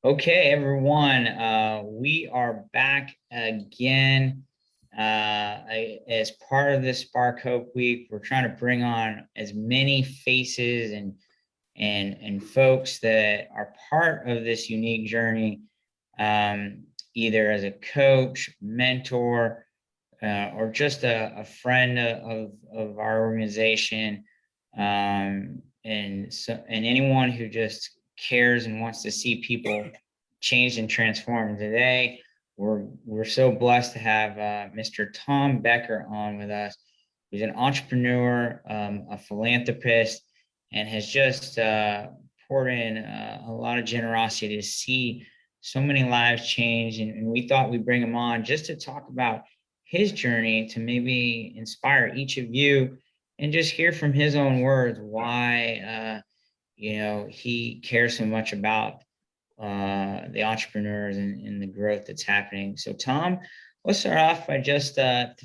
Okay, everyone, we are back again. As part of this Spark Hope Week, we're trying to bring on as many faces and folks that are part of this unique journey, either as a coach, mentor, or just a friend of our organization, and anyone who just cares and wants to see people changed and transformed. Today, we're so blessed to have Mr. Tom Becker on with us. He's an entrepreneur, a philanthropist, and has just poured in a lot of generosity to see so many lives change. And we thought we'd bring him on just to talk about his journey, to maybe inspire each of you and just hear from his own words why he cares so much about the entrepreneurs and the growth that's happening. So Tom, let's start off by just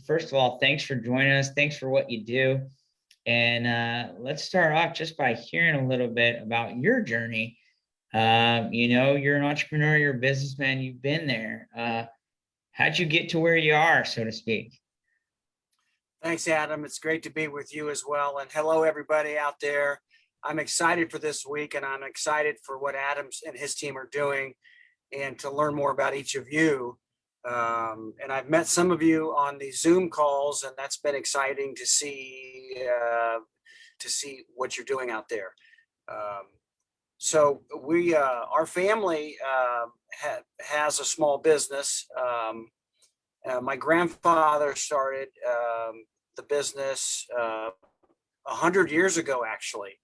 first of all, thanks for joining us. Thanks for what you do. And let's start off just by hearing a little bit about your journey. You're an entrepreneur, you're a businessman, you've been there. How'd you get to where you are, so to speak? Thanks, Adam. It's great to be with you as well. And hello, everybody out there. I'm excited for this week, and I'm excited for what Adams and his team are doing and to learn more about each of you. And I've met some of you on the Zoom calls, and that's been exciting to see what you're doing out there. So our family has a small business. My grandfather started the business 100 years ago, actually.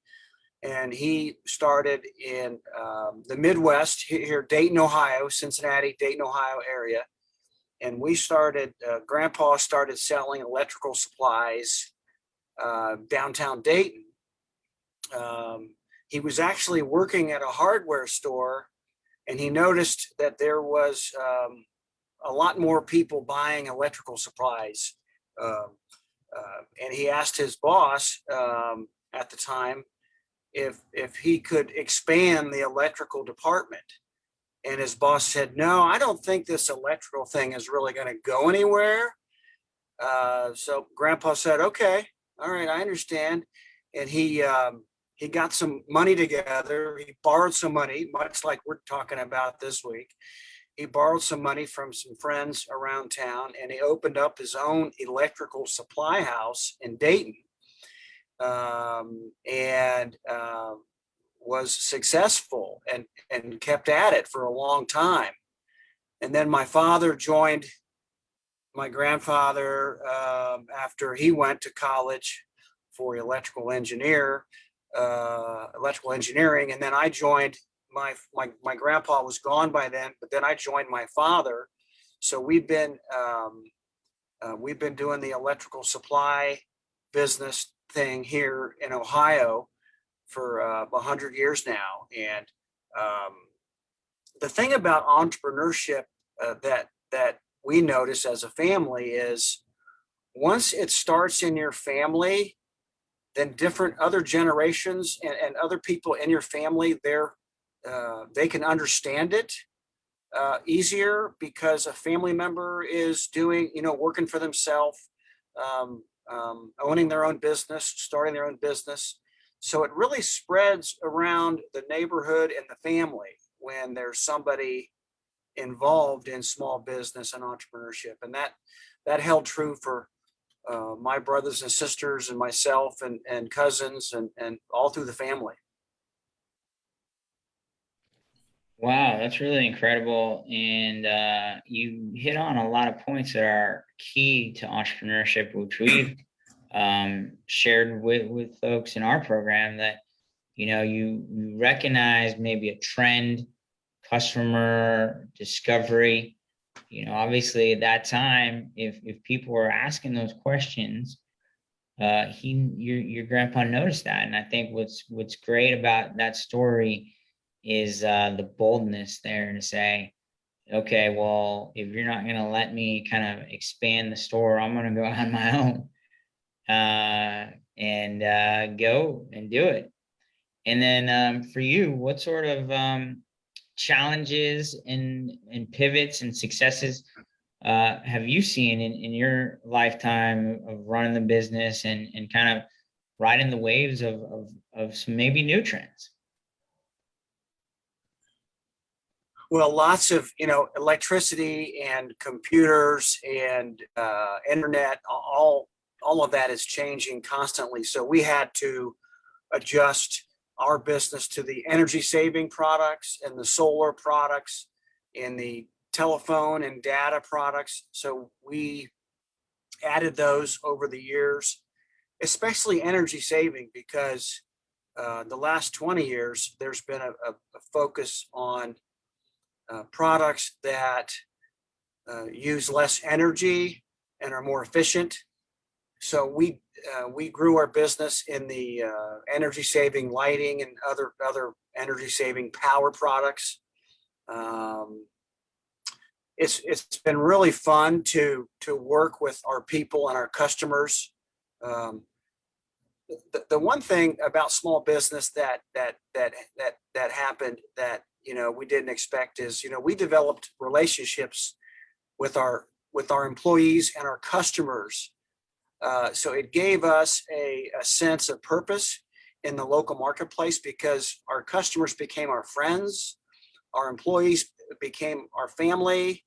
And he started in the Midwest, here, Dayton, Ohio, Cincinnati, Dayton, Ohio area. And Grandpa started selling electrical supplies downtown Dayton. He was actually working at a hardware store, and he noticed that there was a lot more people buying electrical supplies. And he asked his boss at the time if he could expand the electrical department. And his boss said, "No, I don't think this electrical thing is really going to go anywhere." So Grandpa said, "Okay, all right, I understand." And he got some money together. He borrowed some money, much like we're talking about this week. He borrowed some money from some friends around town, and he opened up his own electrical supply house in Dayton, and was successful and kept at it for a long time. And then my father joined my grandfather after he went to college for electrical engineering, and then I joined. My grandpa was gone by then, but then I joined my father. So we've been doing the electrical supply business thing here in Ohio for 100 years now. And the thing about entrepreneurship that we notice as a family is once it starts in your family, then different other generations and other people in your family, they can understand it easier because a family member is working for themselves, owning their own business, starting their own business. So it really spreads around the neighborhood and the family when there's somebody involved in small business and entrepreneurship. And that held true for my brothers and sisters and myself and cousins and all through the family. Wow, that's really incredible. And you hit on a lot of points that are key to entrepreneurship, which we've shared with folks in our program, that you recognize maybe a trend, customer discovery. Obviously at that time, if people were asking those questions, your grandpa noticed that. And I think what's great about that story is the boldness there to say, okay, well, if you're not going to let me kind of expand the store, I'm going to go on my own and go and do it. And then for you, what sort of challenges and pivots and successes have you seen in your lifetime of running the business and kind of riding the waves of some maybe new trends? Well, lots of, electricity and computers and internet, all of that is changing constantly. So we had to adjust our business to the energy saving products and the solar products and the telephone and data products. So we added those over the years, especially energy saving, because the last 20 years, there's been a focus on products that use less energy and are more efficient. So we grew our business in the energy saving lighting and other energy saving power products. It's been really fun to work with our people and our customers. The one thing about small business that happened that we didn't expect is we developed relationships with our employees and our customers. So it gave us a sense of purpose in the local marketplace because our customers became our friends, our employees became our family,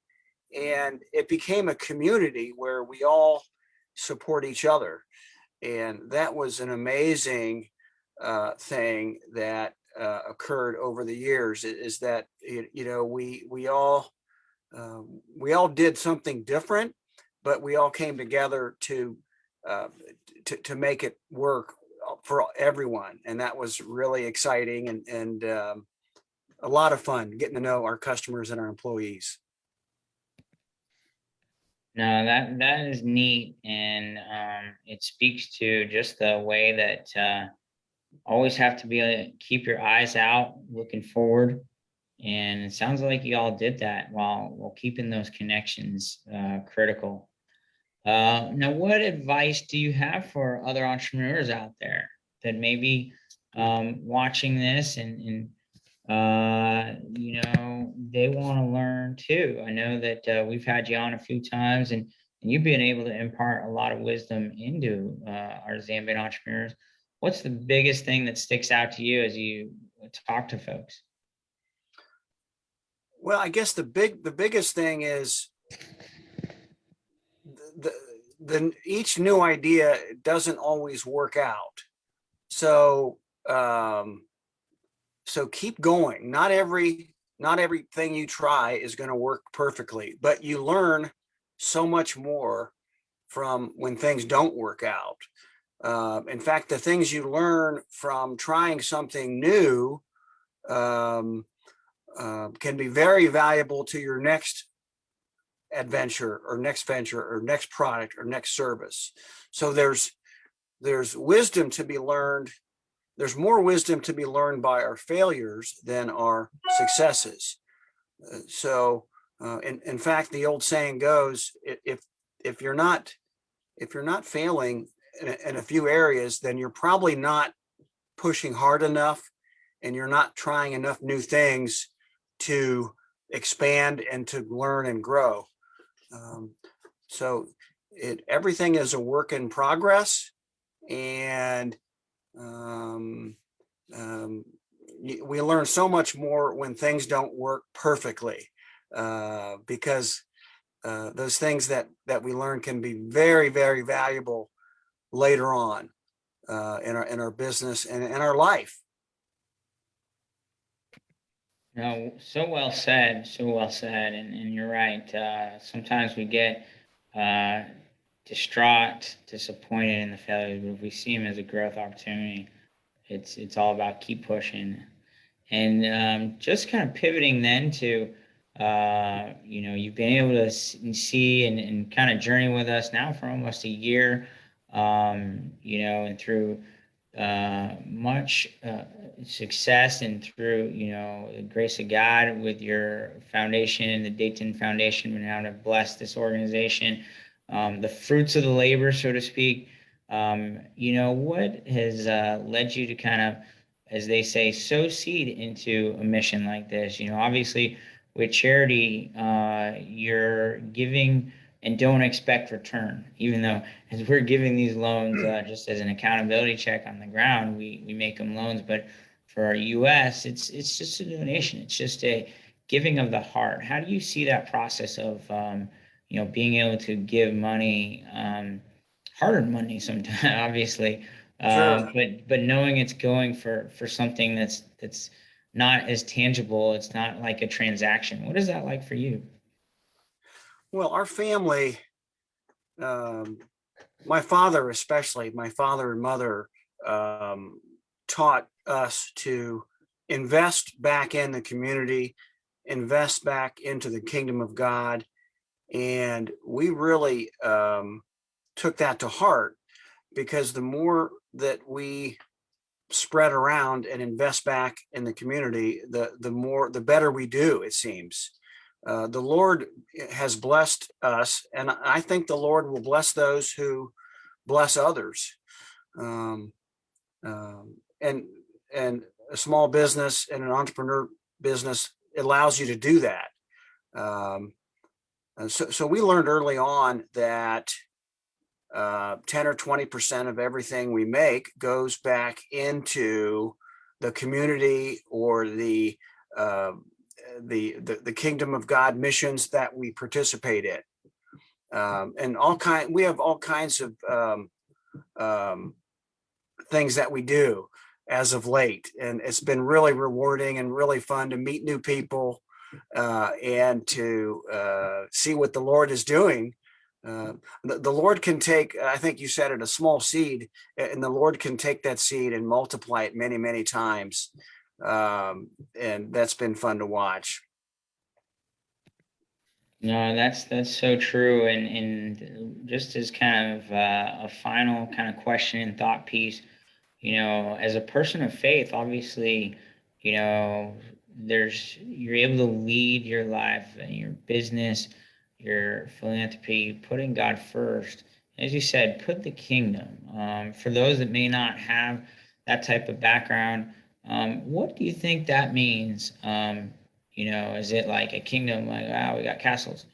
and it became a community where we all support each other. And that was an amazing thing that occurred over the years. Is that we all did something different, but we all came together to make it work for everyone, and that was really exciting and a lot of fun getting to know our customers and our employees. No, that is neat, and it speaks to just the way that always have to be keep your eyes out, looking forward, and it sounds like you all did that while keeping those connections critical. Now, what advice do you have for other entrepreneurs out there that may be watching this and they want to learn too? I know that we've had you on a few times, and you've been able to impart a lot of wisdom into our Zambian entrepreneurs. What's the biggest thing that sticks out to you as you talk to folks? Well, I guess the biggest thing is the each new idea doesn't always work out. So so keep going. Not everything you try is going to work perfectly, but you learn so much more from when things don't work out. In fact, the things you learn from trying something new can be very valuable to your next adventure or next venture or next product or next service. So there's wisdom to be learned. There's more wisdom to be learned by our failures than our successes. In fact, the old saying goes, if you're not failing in a few areas, then you're probably not pushing hard enough, and you're not trying enough new things to expand and to learn and grow. So everything is a work in progress, and we learn so much more when things don't work perfectly, because those things that we learn can be very, very valuable later on in our business and in our life. No, so well said, so well said, and you're right. Sometimes we get distraught, disappointed in the failures, but if we see them as a growth opportunity, it's all about keep pushing. And just kind of pivoting then to, you've been able to see and kind of journey with us now for almost a year, and through much success and through the grace of God with your foundation, the Dayton Foundation, and how to bless this organization, the fruits of the labor, so to speak. What has led you to kind of as they say, sow seed into a mission like this. Obviously with charity, you're giving and don't expect return, even though as we're giving these loans, just as an accountability check on the ground, we make them loans. But for our US, it's just a donation. It's just a giving of the heart. How do you see that process of, being able to give money, hard-earned money sometimes, obviously, Sure. but knowing it's going for something that's not as tangible. It's not like a transaction. What is that like for you? Well, our family, um, my father especially, my father and mother, um, taught us to invest back in the community, invest back into the kingdom of God. And we really took that to heart, because the more that we spread around and invest back in the community, the better we do, it seems. The Lord has blessed us, and I think the Lord will bless those who bless others. Um, and a small business and an entrepreneur business allows you to do that. Um, so we learned early on that 10 or 20% of everything we make goes back into the community, or uh, the kingdom of God missions that we participate in. And we have all kinds of um, things that we do as of late, and it's been really rewarding and really fun to meet new people, and to see what the Lord is doing. The Lord can take, I think you said it, a small seed, and the Lord can take that seed and multiply it many, many times. And that's been fun to watch. No, that's so true. And just as kind of a final kind of question and thought piece, as a person of faith, obviously, you're able to lead your life and your business, your philanthropy, putting God first. As you said, put the kingdom. For those that may not have that type of background, what do you think that means? Is it like a kingdom, like, wow, we got castles?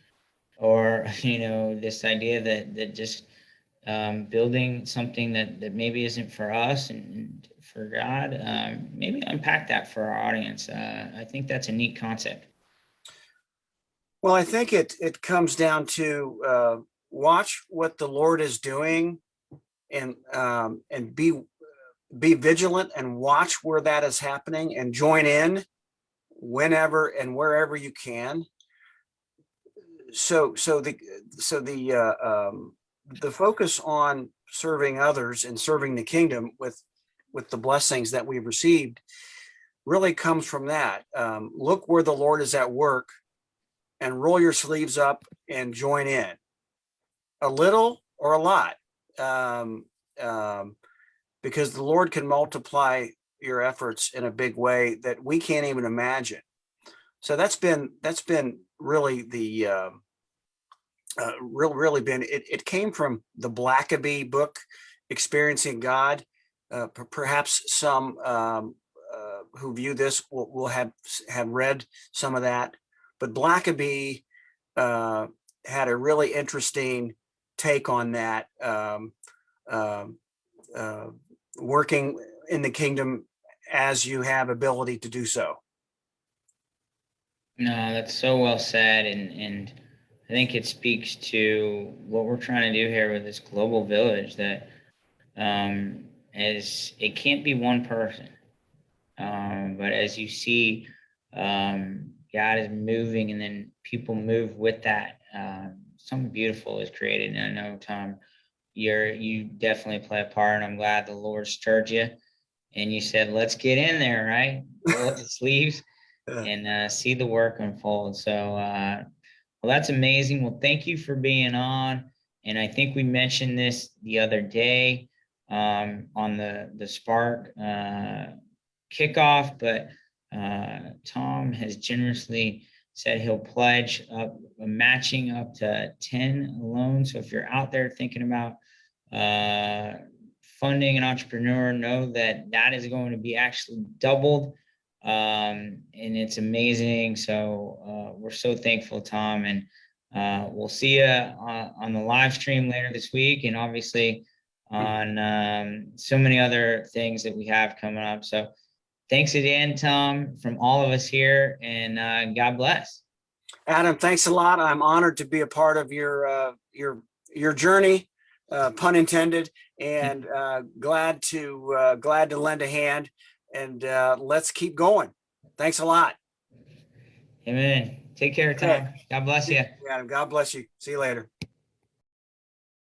Or, this idea that just building something that maybe isn't for us and for God. Maybe unpack that for our audience. I think that's a neat concept. Well, I think it comes down to watch what the Lord is doing, and be vigilant and watch where that is happening, and join in whenever and wherever you can. So so the so the focus on serving others and serving the kingdom with the blessings that we've received really comes from that. Look where the Lord is at work, and roll your sleeves up and join in, a little or a lot, um, um, because the Lord can multiply your efforts in a big way that we can't even imagine. So that's been really the really been it came from the Blackaby book, Experiencing God. Perhaps some who view this will have read some of that, but Blackaby uh, had a really interesting take on that. Um, uh, Working in the kingdom as you have ability to do so. No, that's so well said, and I think it speaks to what we're trying to do here with this global village. That as it can't be one person, but as you see, God is moving, and then people move with that. Something beautiful is created, and I know, Tom, you definitely play a part, and I'm glad the Lord stirred you, and you said, "Let's get in there, right? Roll up the sleeves and see the work unfold." So, well, that's amazing. Well, thank you for being on. And I think we mentioned this the other day, on the Spark kickoff, but Tom has generously said he'll pledge up, matching up to 10 loans. So if you're out there thinking about uh, funding an entrepreneur, know that that is going to be actually doubled. And it's amazing. So we're so thankful, Tom, and we'll see you on the live stream later this week, and obviously on so many other things that we have coming up. So thanks again, Tom, from all of us here, and God bless. Adam, thanks a lot. I'm honored to be a part of your journey, pun intended, and glad to lend a hand. And let's keep going. Thanks a lot. Amen. Take care, Tom. Okay. God bless you. Adam, God bless you. See you later.